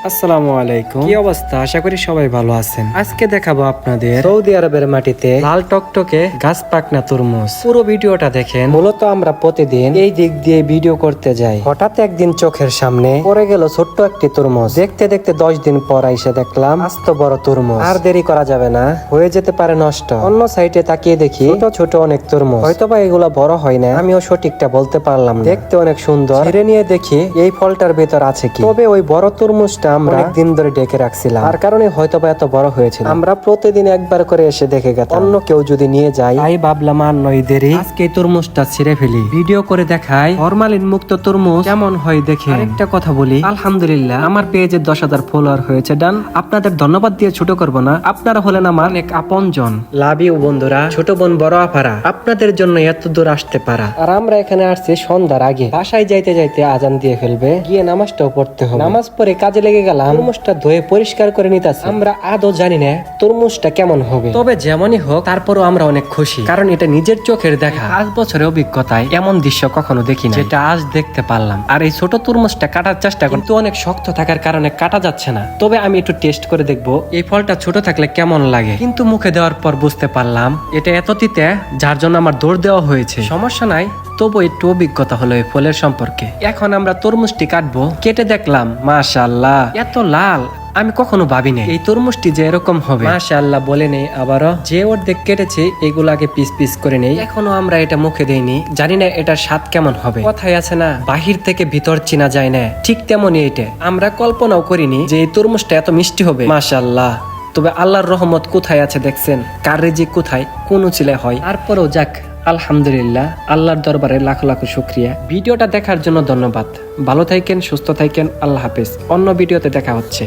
আসসালামু আলাইকুম, কি অবস্থা? আশা করি সবাই ভালো আছেন। আজকে দেখাবো আপনাদের সৌদি আরবের মাটিতে লাল টকটকে গাছ পাকনা তরমুজ। পুরো ভিডিওটা দেখেন। মূলত আমরা প্রতিদিন এই দিক দিয়ে ভিডিও করতে যাই, হঠাৎ একদিন চোখের সামনে পড়ে গেল ছোট্ট একটি তরমুজ। দেখতে দেখতে 10 দিন পর এসে দেখলাম আস্ত বড় তরমুজ। আর দেরি করা যাবে না, হয়ে যেতে পারে নষ্ট। অন্য সাইডে তাকিয়ে দেখি ছোট ছোট অনেক তরমুজ, হয়তোবা এগুলো বড় হয় না, আমিও সঠিকটা বলতে পারলাম না। দেখতে অনেক সুন্দর, ছিঁড়ে নিয়ে দেখি এই ফলটার ভেতর আছে কি। তবে ওই বড় তরমুজটা আমরা অনেকদিন ধরে ডেকে রাখছিলাম, তার কারণে হয়তোবা এত বড় হয়েছিল। আমরা প্রতিদিন একবার করে এসে দেখে গেতাম, অন্য কেউ যদি নিয়ে যায়। তাই ভাবলাম আর নয় দেরি, আজকে এই তরমুজটা ছিঁড়ে ফেলি, ভিডিও করে দেখাই ফরমালিন মুক্ত তরমুজ কেমন হয় দেখে। আরেকটা কথা বলি, আলহামদুলিল্লাহ আমার পেজে 10,000 ফলোয়ার হয়েছে। ডান, আপনাদের ধন্যবাদ দিয়ে ছোট করব না, আপনারা হলেন আমার অনেক আপনজন। লাভ ইউ বন্ধুরা, ছোট বোন বড় আপারা, আপনাদের জন্য এত দূর আসতে পারা। আর আমরা এখানে আসছি সন্ধ্যার আগে, বাসায় যাইতে যাইতে আজান দিয়ে ফেলবে, গিয়ে নামাজটাও পড়তে হবে। নামাজ পড়ে কাজে লেগে গেলাম, তরমুজটা ধুয়ে পরিষ্কার করে নিতেছি। আমরা আদৌ জানি না তরমুজটা কেমন হবে, তবে যেমনই হোক তারপরও আমরা অনেক খুশি, কারণ এটা নিজের চোখের দেখা। 5 বছরের অভিজ্ঞতায় এমন দৃশ্য কখনো দেখি না, যেটা আজ দেখতে পারলাম। আর এই ছোট তরমুজটা কাটার চেষ্টা কিন্তু অনেক শক্ত থাকার কারণে কাটা যাচ্ছে না। তবে আমি একটু টেস্ট করে দেখবো এই ফলটা ছোট থাকলে কেমন লাগে। কিন্তু মুখে দেওয়ার পর বুঝতে পারলাম এটা এত তিতে, যার জন্য আমার দৌড় দেওয়া হয়েছে। সমস্যা নাই, তবু একটু অভিজ্ঞতা হলো এই ফলের সম্পর্কে। এখন আমরা তরমুজটি কাটবো। কেটে দেখলাম মাশাআল্লাহ এত লাল, আমি কখনো ভাবিনি এই তরমুজটি যে এরকম হবে। মাশাআল্লাহ বলে নেই আবারও, যে অর্ধেক কেটেছে এগুলাকে পিস পিস করে নেই। এখনো আমরা এটা মুখে দেইনি, জানি না এটার স্বাদ কেমন হবে। কথাই আছে না, বাহির থেকে ভিতর চিনা যায় না, ঠিক তেমনই এটা। আমরা কল্পনাও করিনি যে এই তরমুজটা এত মিষ্টি হবে। মাশাআল্লাহ, তবে আল্লাহর রহমত কোথায় আছে দেখছেন, কার রিজিক কোথায় কোন ছিলে হয়। তারপরেও যাক, আলহামদুলিল্লাহ, আল্লাহর দরবারে লাখ লাখ শুকরিয়া। ভিডিওটা দেখার জন্য ধন্যবাদ। ভালো থাকেন, সুস্থ থাকেন, আল্লাহ হাফেজ। অন্য ভিডিওতে দেখা হচ্ছে।